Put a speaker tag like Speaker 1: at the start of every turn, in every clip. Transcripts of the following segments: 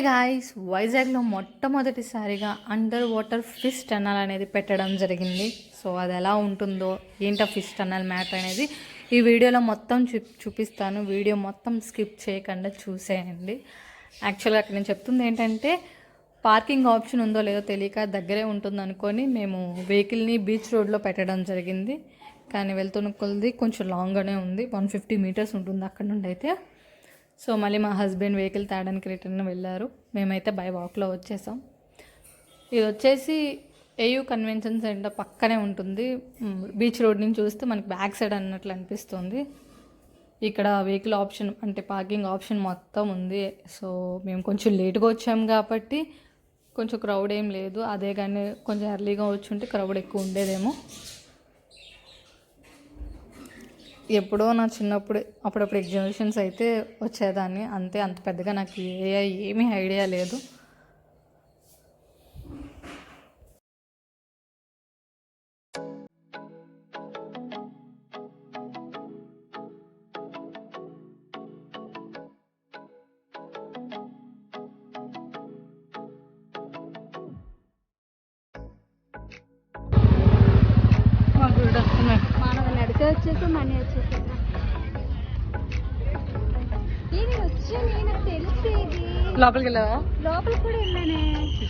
Speaker 1: Guys, వైజాగ్లో మొట్టమొదటిసారిగా under water fish tunnel అనేది పెట్టడం జరిగింది. సో అది ఎలా ఉంటుందో ఏంటో ఫిష్ టన్నల్ మ్యాటర్ అనేది ఈ వీడియోలో మొత్తం చూపిస్తాను. వీడియో మొత్తం స్కిప్ చేయకుండా చూసేయండి. యాక్చువల్గా అక్కడ నేను చెప్తుంది ఏంటంటే, పార్కింగ్ ఆప్షన్ ఉందో లేదో తెలియక దగ్గరే ఉంటుంది అనుకొని మేము వెహికల్ని బీచ్ రోడ్లో పెట్టడం జరిగింది. కానీ వెళ్తున్న కొలది కొంచెం లాంగ్గానే ఉంది. 150 మీటర్స్ ఉంటుంది అక్కడ నుండి అయితే. సో మళ్ళీ మా హస్బెండ్ వెహికల్ తేడానికి రిటర్న్ వెళ్ళారు. మేమైతే బై వాక్లో వచ్చేసాం. ఇది వచ్చేసి ఏయూ కన్వెన్షన్ సెంటర్ పక్కనే ఉంటుంది. బీచ్ రోడ్ నుంచి చూస్తే మనకి బ్యాక్ సైడ్ అన్నట్లు అనిపిస్తుంది. ఇక్కడ వెహికల్ ఆప్షన్ అంటే పార్కింగ్ ఆప్షన్ మొత్తం ఉంది. సో మేము కొంచెం లేట్గా వచ్చాము కాబట్టి కొంచెం క్రౌడ్ ఏం లేదు. అదే కానీ కొంచెం ఎర్లీగా వచ్చి ఉంటే క్రౌడ్ ఎక్కువ ఉండేదేమో. ఎప్పుడో నా చిన్నప్పుడు అప్పుడప్పుడు ఎగ్జిబిషన్స్ అయితే వచ్చేదాన్ని అంతే. అంత పెద్దగా నాకు ఏమీ ఐడియా లేదు.
Speaker 2: మనం నడిచే వచ్చేసి మనీ వచ్చేసి నేను తెలిసేది
Speaker 1: లోపలికి వెళ్ళావా?
Speaker 2: లోపలికి కూడా వెళ్ళానే,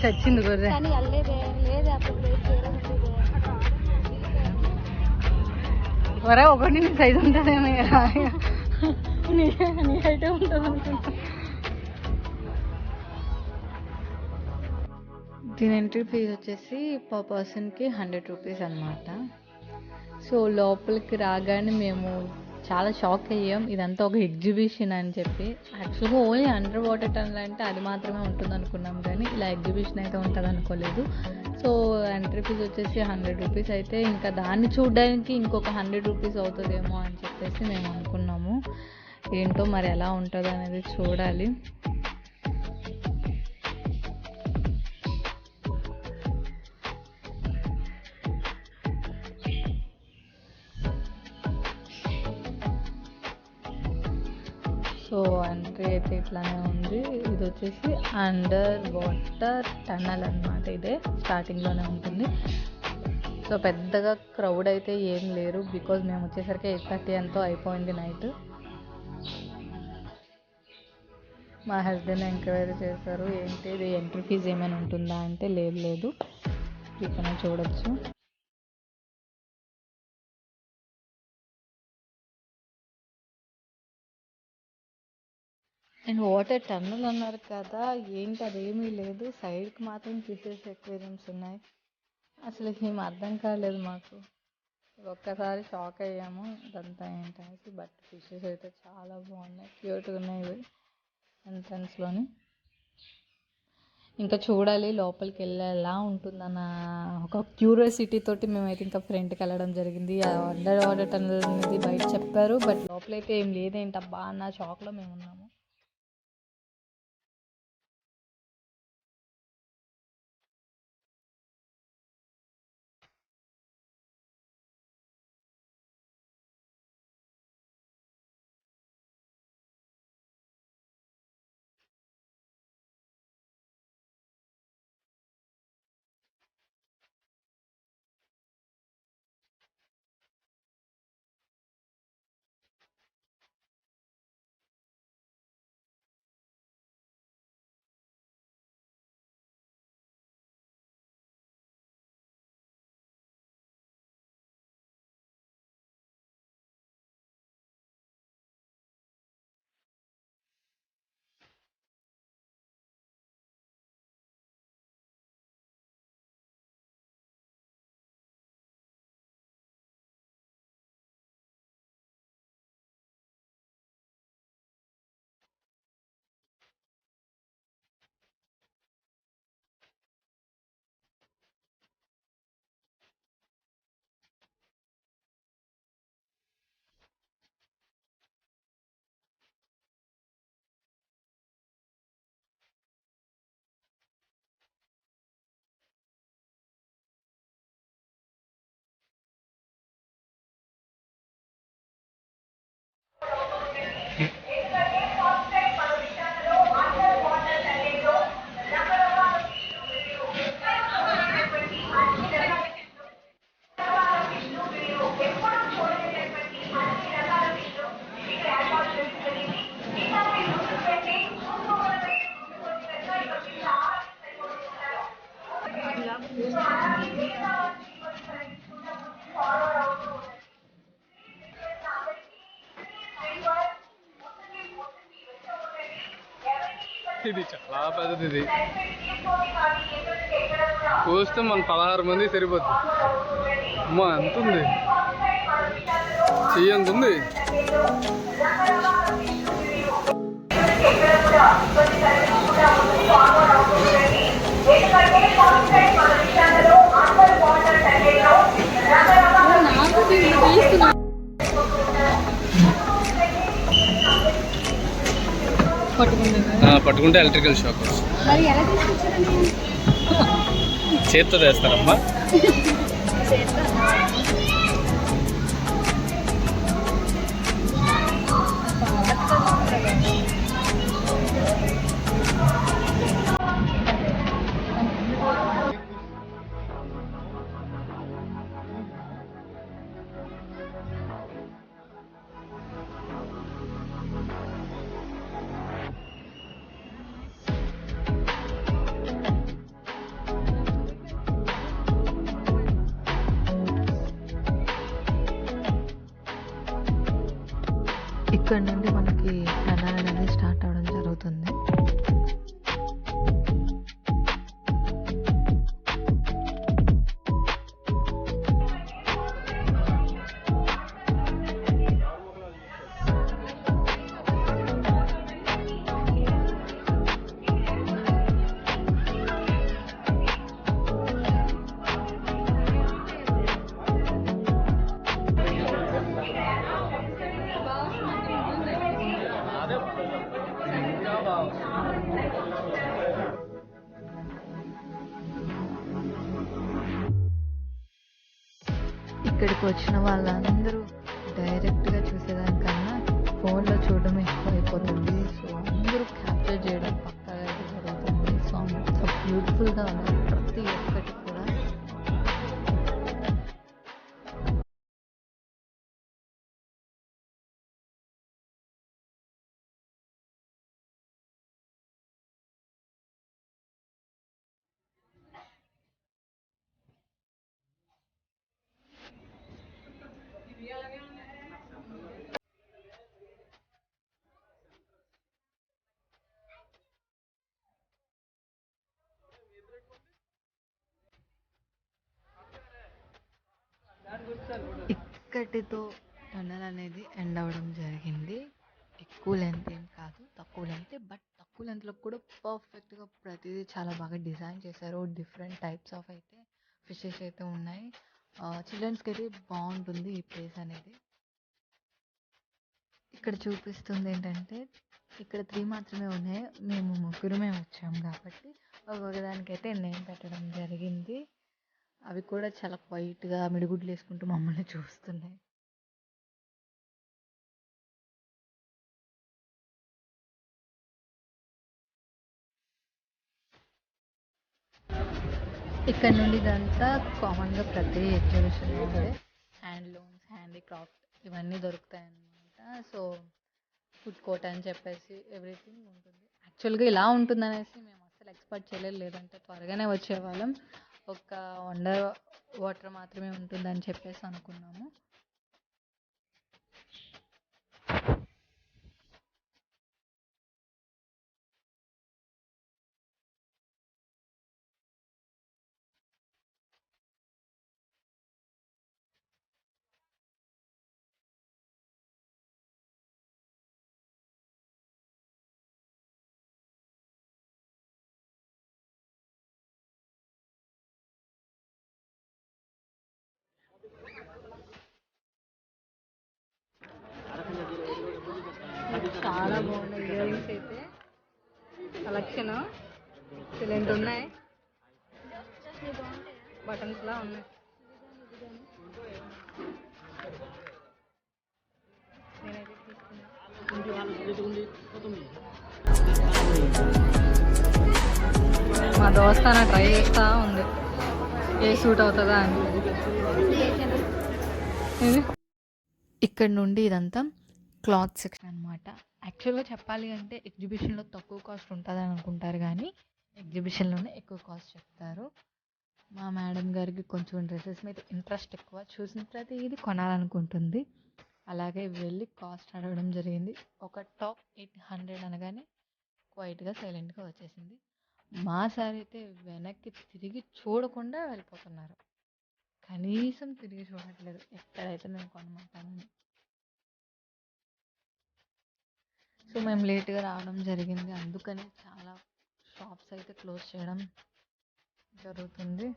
Speaker 1: చచ్చింది గొర్రె.
Speaker 2: కానీ వెళ్ళలేదే. లేదు అప్పుడు
Speaker 1: వరా ఒకటి నీ సైజ్ ఉంటుందేమో, నీ అయితే ఉంటుంది అనుకుంటా. దీని ఎంట్రీ ఫీజు వచ్చేసి పర్ పర్సన్కి 100 రూపీస్ అనమాట. సో లోపలికి రాగానే మేము చాలా షాక్ అయ్యాం. ఇదంతా ఒక ఎగ్జిబిషన్ అని చెప్పి. యాక్చువల్గా ఓన్లీ అండర్ వాటర్ టన్నల్ అంటే అది మాత్రమే ఉంటుంది అనుకున్నాం, కానీ ఇలా ఎగ్జిబిషన్ అయితే ఉంటుంది అనుకోలేదు. సో ఎంట్రీ ఫీజు వచ్చేసి 100 రూపీస్ అయితే ఇంకా దాన్ని చూడడానికి ఇంకొక 100 రూపీస్ అవుతుందేమో అని చెప్పేసి మేము అనుకున్నాము. ఏంటో మరి ఎలా ఉంటుందో అనేది చూడాలి. సో ఎంట్రీ అయితే ఇట్లానే ఉంది. ఇది వచ్చేసి అండర్ వాటర్ టన్నల్ అనమాట. ఇదే స్టార్టింగ్లోనే ఉంటుంది. సో పెద్దగా క్రౌడ్ అయితే ఏం లేరు, బికాజ్ మేము వచ్చేసరికి 8:30 ఎంతో అయిపోయింది నైట్. మా హస్బెండ్ ఎంక్వైరీ చేశారు, ఏంటి ఇది ఎంట్రీ ఫీజు ఏమైనా ఉంటుందా అంటే లేదు, ఇక్కడ చూడొచ్చు. అండ్ వాటర్ టన్నల్ అన్నారు కదా, ఏంటి అదేమీ లేదు. సైడ్కి మాత్రం ఫిషెస్ ఎక్వేరియంస్ ఉన్నాయి. అసలు ఏం అర్థం కాలేదు మాకు. ఒక్కసారి షాక్ అయ్యాము ఇదంతా ఏంటనేసి. బట్ ఫిషెస్ అయితే చాలా బాగున్నాయి, క్యూట్గా ఉన్నాయి ఎంట్రన్స్లోని. ఇంకా చూడాలి లోపలికి వెళ్ళేలా ఉంటుందన్న ఒక క్యూరియాసిటీ తోటి మేమైతే ఇంకా ఫ్రంట్కి వెళ్ళడం జరిగింది. అండర్ వాటర్ టన్నల్ అనేది బయట చెప్పారు, బట్ లోపలైతే ఏం లేదేంటబ్బా అన్న షాక్లో మేము ఉన్నాము.
Speaker 3: ఇది చాలా పెద్దది. ఇది కోస్తే మన 16 మంది సరిపోద్ది. అమ్మా ఎంత ఉంది, చెయ్యి ఎంత ఉంది. పట్టుకుంటే ఎలక్ట్రికల్ షాక్
Speaker 2: మరి ఎలా తీసుకొచ్చారండి?
Speaker 3: చేత్తో తెస్తారమ్మా.
Speaker 1: ఇక్కడ నుండి మనకి టనల్ అనేది స్టార్ట్ అవ్వడం జరుగుతుంది. ఇక్కడికి వచ్చిన వాళ్ళందరూ డైరెక్ట్గా చూసేదానికన్నా ఫోన్లో చూడడం ఎక్కువ అయిపోతుంది. సో అందరూ క్యాప్చర్ చేయడం పక్కాగా అయితే జరుగుతుంది. సో అంత బ్యూటిఫుల్గా ఉన్నాయి ప్రతి ఒక్కటి కూడా. ఇక్కడితో టన్నల్ అనేది ఎండ్ అవ్వడం జరిగింది. ఎక్కువ లెంత్ ఏం కాదు, తక్కువ లెంత్. బట్ తక్కువ లెంత్లో కూడా పర్ఫెక్ట్గా ప్రతిదీ చాలా బాగా డిజైన్ చేశారు. డిఫరెంట్ టైప్స్ ఆఫ్ అయితే ఫిషెస్ అయితే ఉన్నాయి. చిల్డ్రన్స్కి అయితే బాగుంటుంది ఈ ప్లేస్ అనేది. ఇక్కడ చూపిస్తుంది ఏంటంటే ఇక్కడ 3 మాత్రమే ఉన్నాయి. మేము ముగ్గురమే వచ్చాము కాబట్టి ఒక్కొక్కదానికైతే నేమ్ పెట్టడం జరిగింది. అవి కూడా చాలా క్వైట్గా మిడిగుడ్లు వేసుకుంటూ మమ్మల్ని చూస్తున్నాయి. ఇక్కడ నుండి ఇదంతా కామన్గా ప్రతి ఎగ్జిబిషన్లో ఉండే హ్యాండ్లూమ్స్, హ్యాండీక్రాఫ్ట్ ఇవన్నీ దొరుకుతాయి అన్నమాట. సో ఫుడ్ కోర్ట్ అని చెప్పేసి ఎవ్రీథింగ్ ఉంటుంది. యాక్చువల్గా ఇలా ఉంటుందనేసి మేము అస్సలు ఎక్స్పెక్ట్ చేయలేదు. లేదంటే త్వరగానే వచ్చేవాళ్ళం. ఒక వండర్ వాటర్ మాత్రమే ఉంటుందని చెప్పేసి అనుకున్నాము. చాలా బాగున్నాయి ఇయర్ రింగ్స్ అయితే. కలెక్షన్ ఎక్సలెంట్ ఉన్నాయి. బటన్స్లా ఉన్నాయి. నేనైతే తీసుకున్నా. మా దోస్తాన ట్రై చేస్తూ ఉంది ఏ సూట్ అవుతుందా అని. ఇక్కడ నుండి ఇదంతా క్లాత్ సెక్షన్ అనమాట. యాక్చువల్గా చెప్పాలి అంటే ఎగ్జిబిషన్లో తక్కువ కాస్ట్ ఉంటుందని అనుకుంటారు, కానీ ఎగ్జిబిషన్లోనే ఎక్కువ కాస్ట్ చెప్తారు. మా మేడం గారికి కొంచెం డ్రెస్సెస్ మీద ఇంట్రెస్ట్ ఎక్కువ. చూసిన ప్రతి ఇది కొనాలనుకుంటుంది. అలాగే వెళ్ళి కాస్ట్ అడగడం జరిగింది. ఒక టాప్ 800 అనగానే క్వైట్గా సైలెంట్గా వచ్చేసింది. మా సార్ అయితే వెనక్కి తిరిగి చూడకుండా వెళ్ళిపోతున్నారు. కనీసం తిరిగి చూడట్లేదు ఎక్కడైతే నేను కొనమంటానని. సో మేము లేట్గా రావడం జరిగింది, అందుకని చాలా షాప్స్ అయితే క్లోజ్ చేయడం జరుగుతుంది.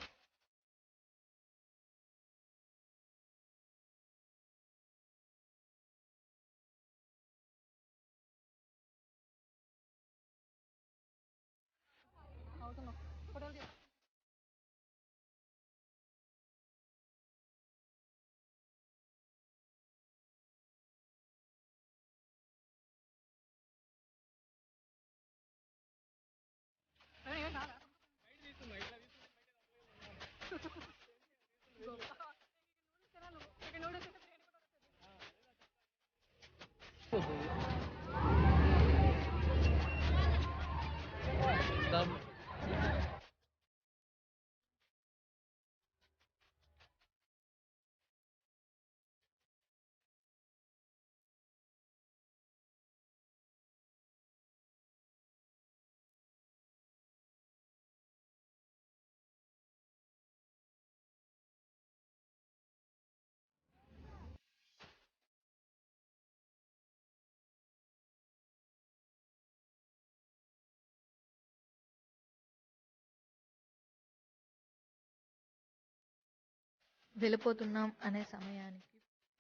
Speaker 1: వెళ్ళిపోతున్నాం అనే సమయానికి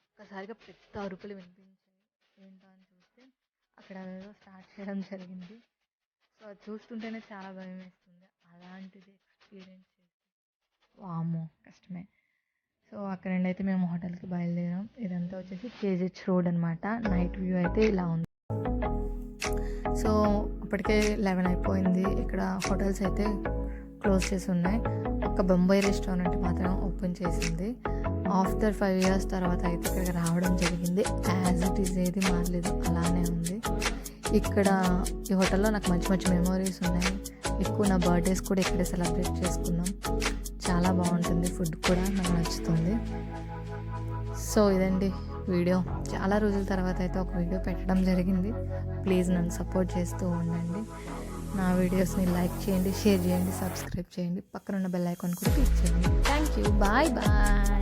Speaker 1: ఒక్కసారిగా పెద్ద అరుపులు వినిపించాయి. ఏంటో అని చూస్తే అక్కడ ఏదో స్టార్ట్ చేయడం జరిగింది. సో అది చూస్తుంటేనే చాలా భయం వేస్తుంది. అలాంటిది ఎక్స్పీరియన్స్ చేసి వామ్మో కష్టమే. సో అక్కడ నుండి అయితే మేము హోటల్కి బయలుదేరాం. ఇదంతా వచ్చేసి కేజీహెచ్ రోడ్ అనమాట. నైట్ వ్యూ అయితే ఇలా ఉంది. సో అప్పటికే 11 అయిపోయింది. ఇక్కడ హోటల్స్ అయితే క్లోజ్ చేసి ఉన్నాయి. ఒక బొంబాయి రెస్టారెంట్ మాత్రం ఓపెన్ చేసింది. ఆఫ్టర్ 5 years తర్వాత అయితే ఇక్కడికి రావడం జరిగింది. యాజ్ ఇట్ ఈజ్ ఏది మారలేదు, అలానే ఉంది. ఇక్కడ ఈ హోటల్లో నాకు మంచి మంచి మెమరీస్ ఉన్నాయి. ఎక్కువ నా బర్త్డేస్ కూడా ఇక్కడే సెలబ్రేట్ చేసుకున్నాం. చాలా బాగుంటుంది, ఫుడ్ కూడా నాకు నచ్చుతుంది. సో ఇదండి వీడియో. చాలా రోజుల తర్వాత అయితే ఒక వీడియో పెట్టడం జరిగింది. ప్లీజ్ నన్ను సపోర్ట్ చేస్తూ ఉండండి. నా వీడియోస్ని లైక్ చేయండి, షేర్ చేయండి, సబ్స్క్రైబ్ చేయండి. పక్కన ఉన్న బెల్ ఐకాన్ కూడా క్లిక్ చేయండి. Thank you. Bye bye.